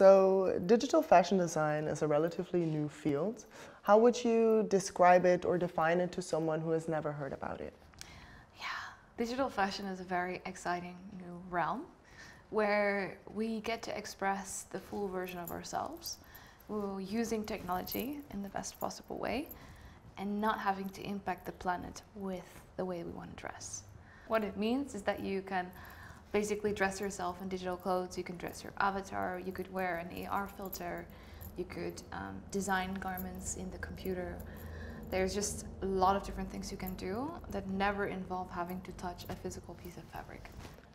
So digital fashion design is a relatively new field. How would you describe it or define it to someone who has never heard about it? Yeah, digital fashion is a very exciting new realm where we get to express the full version of ourselves using technology in the best possible way and not having to impact the planet with the way we want to dress. What it means is that you can basically dress yourself in digital clothes, you can dress your avatar, you could wear an AR filter, you could design garments in the computer. There's just a lot of different things you can do that never involve having to touch a physical piece of fabric.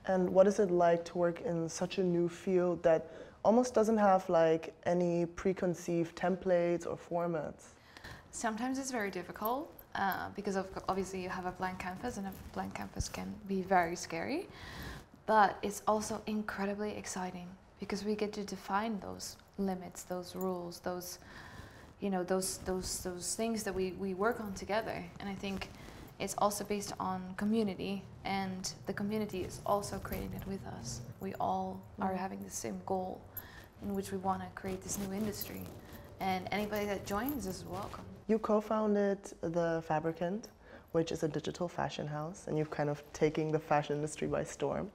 And what is it like to work in such a new field that almost doesn't have like any preconceived templates or formats? Sometimes it's very difficult because obviously you have a blank canvas, and a blank canvas can be very scary. But it's also incredibly exciting because we get to define those limits, those rules, those, you know, those things that we work on together. And I think it's also based on community, and the community is also creating it with us. We all are having the same goal in which we want to create this new industry. And anybody that joins is welcome. You co-founded the Fabricant, which is a digital fashion house, and you've kind of taken the fashion industry by storm.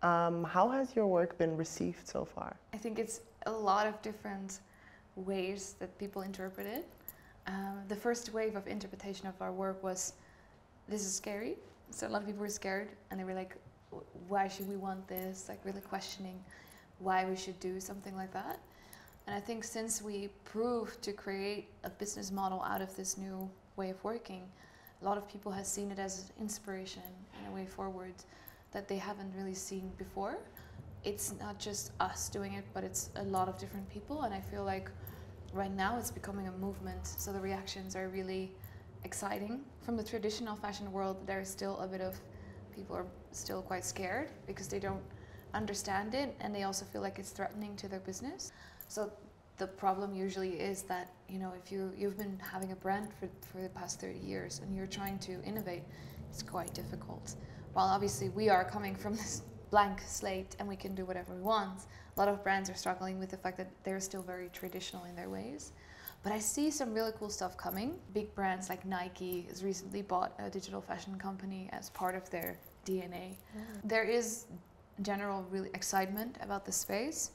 How has your work been received so far? I think it's a lot of different ways that people interpret it. The first wave of interpretation of our work was, this is scary. So a lot of people were scared, and they were like, why should we want this? Like really questioning why we should do something like that. And I think since we proved to create a business model out of this new way of working, a lot of people have seen it as inspiration and a way forward that they haven't really seen before. It's not just us doing it, but it's a lot of different people, and I feel like right now it's becoming a movement, so the reactions are really exciting. From the traditional fashion world, there's still a bit of, people are still quite scared because they don't understand it, and they also feel like it's threatening to their business. So the problem usually is that, you know, if you've been having a brand for the past 30 years and you're trying to innovate, it's quite difficult. While obviously we are coming from this blank slate and we can do whatever we want, a lot of brands are struggling with the fact that they're still very traditional in their ways. But I see some really cool stuff coming. Big brands like Nike has recently bought a digital fashion company as part of their DNA. There is general really excitement about the space,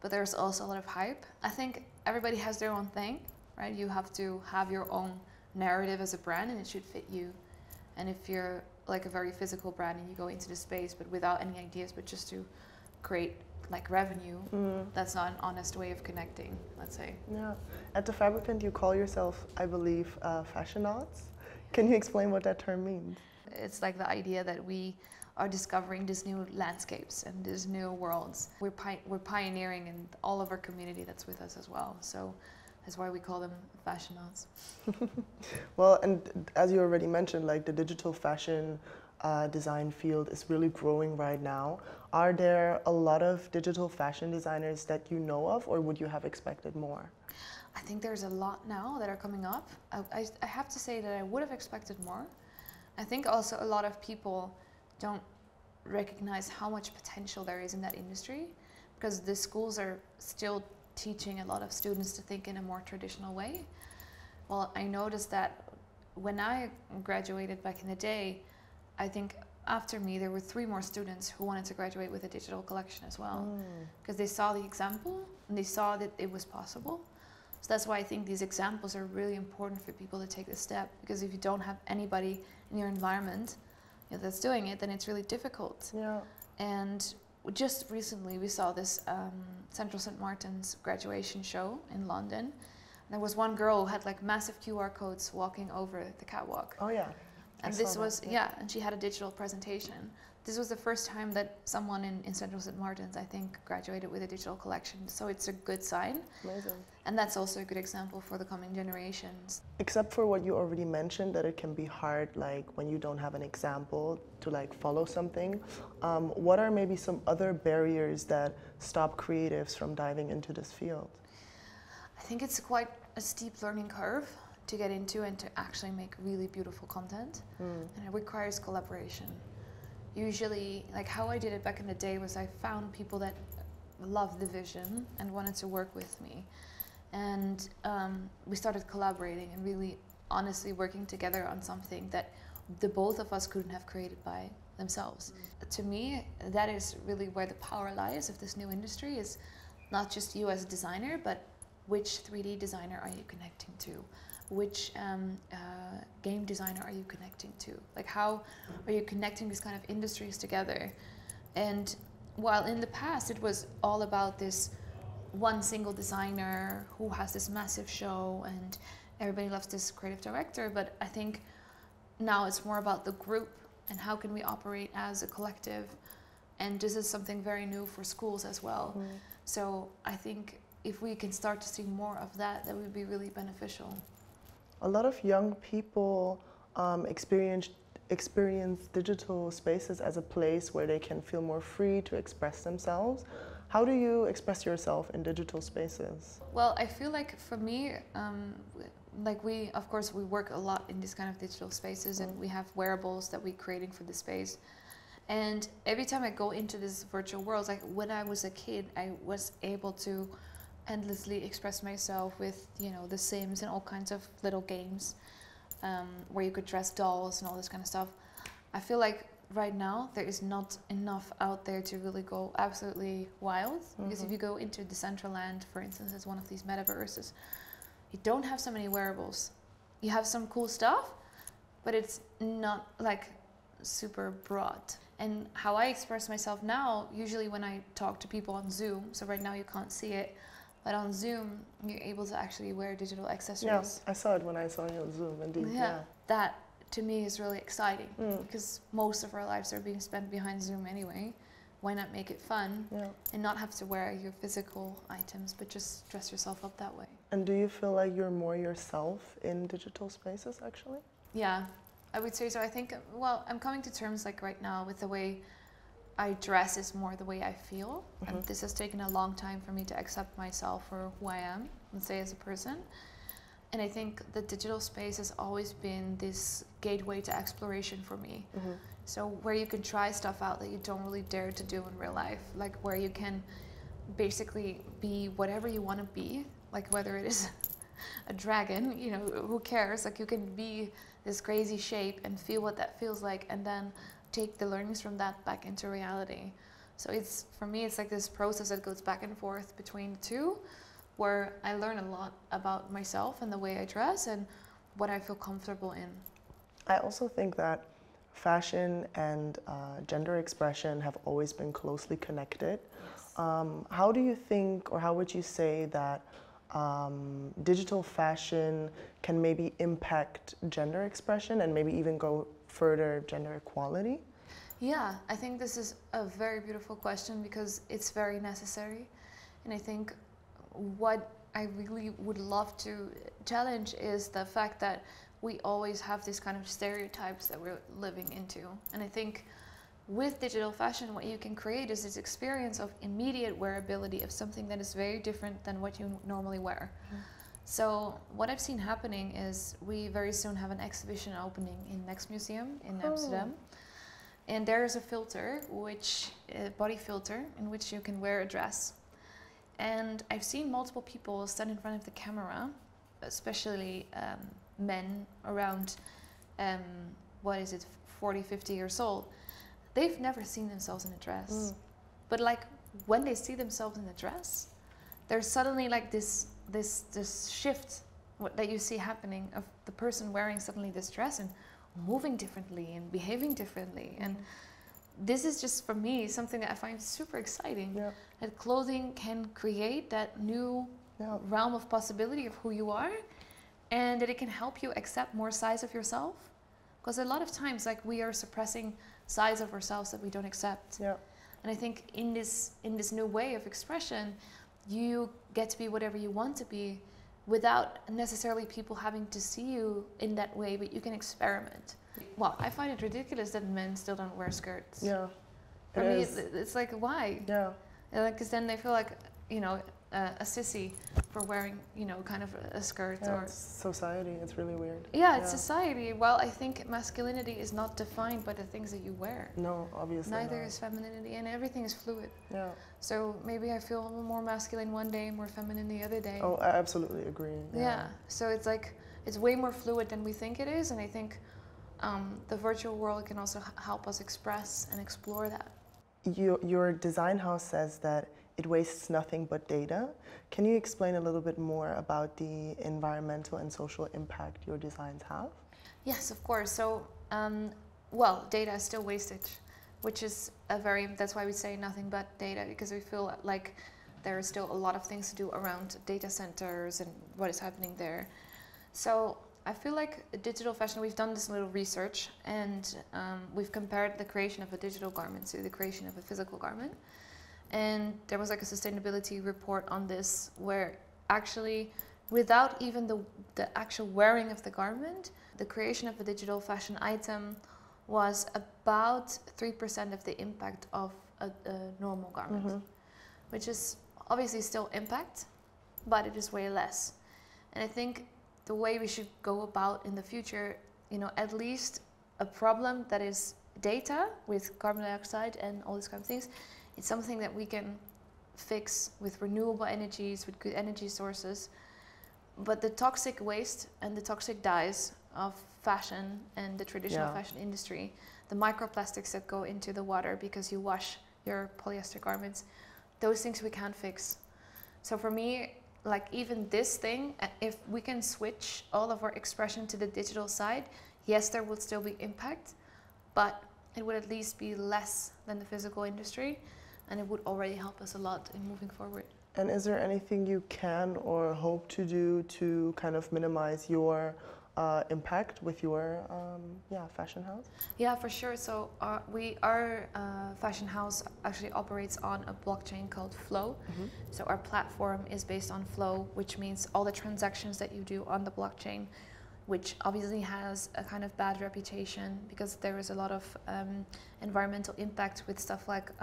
but there's also a lot of hype. I think everybody has their own thing, right? You have to have your own narrative as a brand, and it should fit you. And if you're like a very physical brand and you go into the space but without any ideas, but just to create like revenue, that's not an honest way of connecting, let's say. Yeah. At the Fabricant, you call yourself, I believe, fashionauts. Can you explain what that term means? It's like the idea that we are discovering these new landscapes and these new worlds. We're pioneering in all of our community that's with us as well. So that's why we call them fashionauts. Well, and as you already mentioned, like the digital fashion design field is really growing right now. Are there a lot of digital fashion designers that you know of, or would you have expected more? I think there's a lot now that are coming up. I have to say that I would have expected more. I think also a lot of people don't recognize how much potential there is in that industry, because the schools are still teaching a lot of students to think in a more traditional way. Well, I noticed that when I graduated back in the day, I think after me there were 3 more students who wanted to graduate with a digital collection as well, because they saw the example and they saw that it was possible. So that's why I think these examples are really important for people to take the step, because if you don't have anybody in your environment, you know, that's doing it, then it's really difficult. Yeah. And just recently we saw this Central St. Martin's graduation show in London. And there was one girl who had like massive QR codes walking over the catwalk. Oh yeah. And this was, yeah, and she had a digital presentation. This was the first time that someone in Central St. Martin's, I think, graduated with a digital collection. So it's a good sign. Amazing. And that's also a good example for the coming generations. Except for what you already mentioned, that it can be hard, like when you don't have an example to like follow something. What are maybe some other barriers that stop creatives from diving into this field? I think it's quite a steep learning curve to get into and to actually make really beautiful content. And it requires collaboration. Usually, like how I did it back in the day was I found people that loved the vision and wanted to work with me. And we started collaborating and really honestly working together on something that the both of us couldn't have created by themselves. To me, that is really where the power lies of this new industry, is not just you as a designer, but which 3D designer are you connecting to? Which game designer are you connecting to? Like, how are you connecting these kind of industries together? And while in the past it was all about this one single designer who has this massive show and everybody loves this creative director, but I think now it's more about the group and how can we operate as a collective. And this is something very new for schools as well. So I think if we can start to see more of that, that would be really beneficial. A lot of young people experience digital spaces as a place where they can feel more free to express themselves. How do you express yourself in digital spaces? Well, I feel like for me, like of course we work a lot in these kind of digital spaces, and we have wearables that we're creating for the space. And every time I go into this virtual world, like when I was a kid, I was able to endlessly express myself with, you know, The Sims and all kinds of little games where you could dress dolls and all this kind of stuff. I feel like right now there is not enough out there to really go absolutely wild. Because if you go into Decentraland, for instance, as one of these metaverses, you don't have so many wearables. You have some cool stuff, but it's not like super broad. And how I express myself now, usually when I talk to people on Zoom, so right now you can't see it, but on Zoom you're able to actually wear digital accessories. Yeah, I saw it when I saw you on Zoom, indeed. Yeah, that to me is really exciting because most of our lives are being spent behind Zoom anyway. Why not make it fun and not have to wear your physical items, but just dress yourself up that way? And do you feel like you're more yourself in digital spaces, actually? Yeah, I would say so. I think, well, I'm coming to terms like right now with the way I dress is more the way I feel. And this has taken a long time for me to accept myself for who I am and say as a person. And I think the digital space has always been this gateway to exploration for me. So where you can try stuff out that you don't really dare to do in real life, like where you can basically be whatever you want to be, like whether it is a dragon, you know, who cares? Like you can be this crazy shape and feel what that feels like, and then take the learnings from that back into reality. So it's, for me, it's like this process that goes back and forth between the two, where I learn a lot about myself and the way I dress and what I feel comfortable in. I also think that fashion and gender expression have always been closely connected. Yes. How do you think, or how would you say that digital fashion can maybe impact gender expression and maybe even go further gender equality? Yeah, I think this is a very beautiful question because it's very necessary. And I think what I really would love to challenge is the fact that we always have these kind of stereotypes that we're living into. And I think with digital fashion, what you can create is this experience of immediate wearability of something that is very different than what you normally wear. So what I've seen happening is we very soon have an exhibition opening in Next Museum in Amsterdam. And there is a filter, a body filter, in which you can wear a dress. And I've seen multiple people stand in front of the camera, especially men around, 40, 50 years old. They've never seen themselves in a dress. But like when they see themselves in a dress, there's suddenly like this shift that you see happening of the person wearing suddenly this dress and moving differently and behaving differently. And this is just, for me, something that I find super exciting. That clothing can create that new realm of possibility of who you are, and that it can help you accept more sides of yourself. Because a lot of times, like, we are suppressing sides of ourselves that we don't accept. And I think in this new way of expression, you get to be whatever you want to be without necessarily people having to see you in that way, but you can experiment. Well, I find it ridiculous that men still don't wear skirts. For me, it's like, why? Because then they feel like, you know, a sissy for wearing, you know, kind of a skirt. Yeah, Or it's society. It's really weird. yeah, it's society. Well, I think masculinity is not defined by the things that you wear. No, obviously Neither not. is femininity, and everything is fluid. Yeah. So maybe I feel more masculine one day, more feminine the other day. Oh, I absolutely agree. Yeah. So it's like, it's way more fluid than we think it is, and I think the virtual world can also help us express and explore that. Your design house says that it wastes nothing but data. Can you explain a little bit more about the environmental and social impact your designs have? Yes, of course. So, well, data is still wastage, which is that's why we say nothing but data, because we feel like there are still a lot of things to do around data centers and what is happening there. So I feel like digital fashion, we've done this little research, and we've compared the creation of a digital garment to the creation of a physical garment. And there was like a sustainability report on this, where actually, without even the actual wearing of the garment, the creation of a digital fashion item was about 3% of the impact of a normal garment, which is obviously still impact, but it is way less. And I think the way we should go about in the future, you know, at least a problem that is data with carbon dioxide and all these kind of things, it's something that we can fix with renewable energies, with good energy sources. But the toxic waste and the toxic dyes of fashion and the traditional fashion industry, the microplastics that go into the water because you wash your polyester garments, those things we can't fix. So for me, like even this thing, if we can switch all of our expression to the digital side, yes, there would still be impact, but it would at least be less than the physical industry, and it would already help us a lot in moving forward. And is there anything you can or hope to do to kind of minimize your impact with your fashion house? Yeah, for sure. So our fashion house actually operates on a blockchain called Flow. So our platform is based on Flow, which means all the transactions that you do on the blockchain, which obviously has a kind of bad reputation because there is a lot of environmental impact with stuff like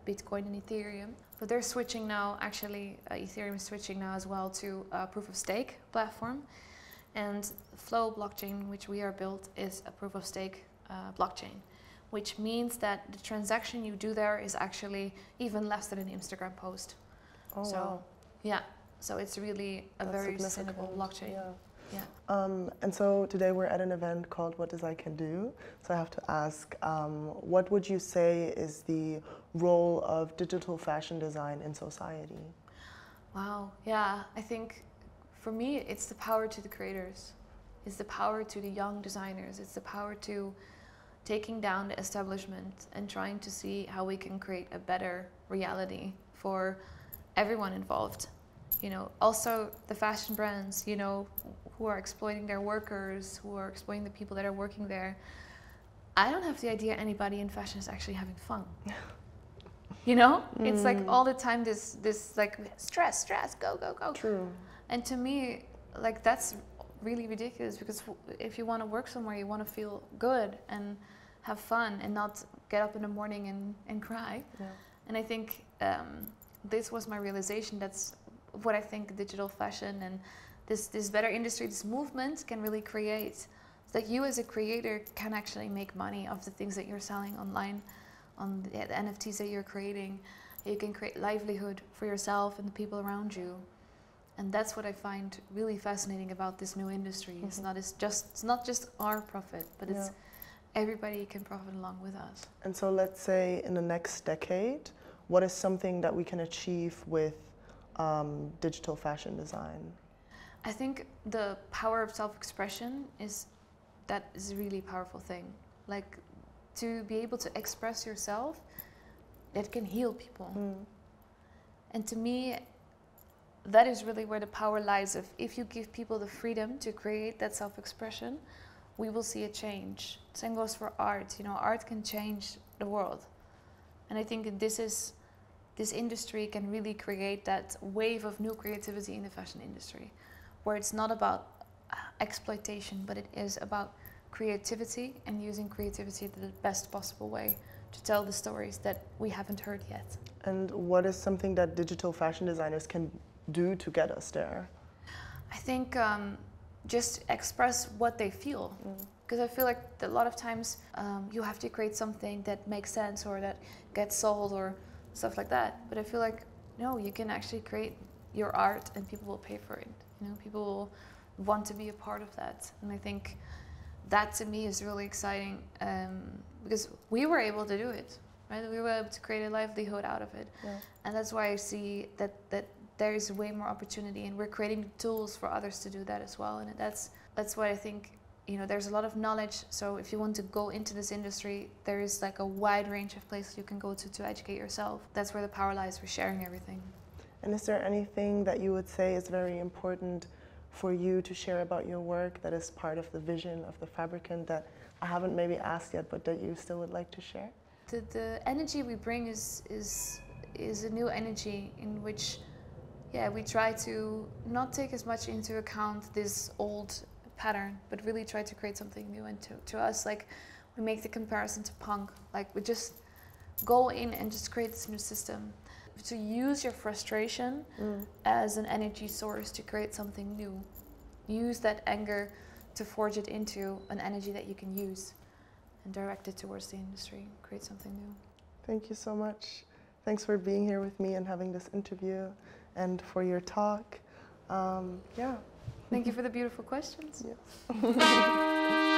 Bitcoin and Ethereum. But they're switching now, actually Ethereum is switching now as well to a proof of stake platform. And Flow blockchain, which we are built, is a proof of stake blockchain, which means that the transaction you do there is actually even less than an Instagram post. Oh, so, wow. Yeah, so it's really a very sustainable blockchain. Yeah. And so today we're at an event called What Design Can Do. So I have to ask, what would you say is the role of digital fashion design in society? Wow, yeah, I think for me it's the power to the creators. It's the power to the young designers. It's the power to taking down the establishment and trying to see how we can create a better reality for everyone involved. You know, also the fashion brands, you know, who are exploiting their workers, who are exploiting the people that are working there. I don't have the idea anybody in fashion is actually having fun. You know, it's like all the time this like stress, go, go, go. True. And to me, like that's really ridiculous, because if you want to work somewhere, you want to feel good and have fun and not get up in the morning and cry. Yeah. And I think this was my realization. That's what I think digital fashion and this better industry, this movement can really create. It's like you as a creator can actually make money off the things that you're selling online, on the NFTs that you're creating. You can create livelihood for yourself and the people around you. And that's what I find really fascinating about this new industry. It's not just our profit, but it's everybody can profit along with us. And so let's say in the next decade, what is something that we can achieve with digital fashion design? I think the power of self-expression is a really powerful thing. Like to be able to express yourself, that can heal people. And to me, that is really where the power lies. If you give people the freedom to create that self-expression, we will see a change. Same goes for art. You know, art can change the world. And I think this industry can really create that wave of new creativity in the fashion industry, where it's not about exploitation, but it is about creativity and using creativity the best possible way to tell the stories that we haven't heard yet. And what is something that digital fashion designers can do to get us there? I think just express what they feel. Because I feel like a lot of times you have to create something that makes sense or that gets sold or stuff like that. But I feel like, no, you can actually create your art and people will pay for it. You know, people will want to be a part of that. And I think that to me is really exciting because we were able to do it, right? We were able to create a livelihood out of it. Yeah. And that's why I see that there is way more opportunity, and we're creating tools for others to do that as well. And that's why I think, you know, there's a lot of knowledge. So if you want to go into this industry, there is like a wide range of places you can go to educate yourself. That's where the power lies for sharing everything. And is there anything that you would say is very important for you to share about your work that is part of the vision of the Fabricant that I haven't maybe asked yet, but that you still would like to share? The energy we bring is a new energy in which, yeah, we try to not take as much into account this old pattern, but really try to create something new. And to us, like, we make the comparison to punk. Like, we just go in and just create this new system. To use your frustration as an energy source to create something new. Use that anger to forge it into an energy that you can use and direct it towards the industry, create something new. Thank you so much. Thanks for being here with me and having this interview and for your talk. Yeah. Thank you for the beautiful questions. Yes.